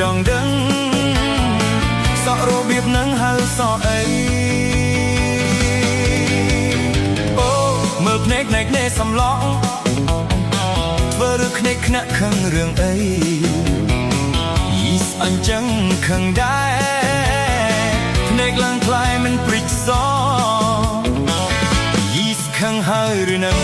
ចង់ដឹងសក់របៀបនឹងហៅសក់អីអូមើលភ្នែកណែកណែសំឡងធ្វើឬភ្នែកខ្នាក់ខឹងរឿងអីយីស្អញ្ចឹងខឹងដែរភ្នែកឡើងខ្លាយមិនព្រិចសយីស្ខឹងហើយឬនឹង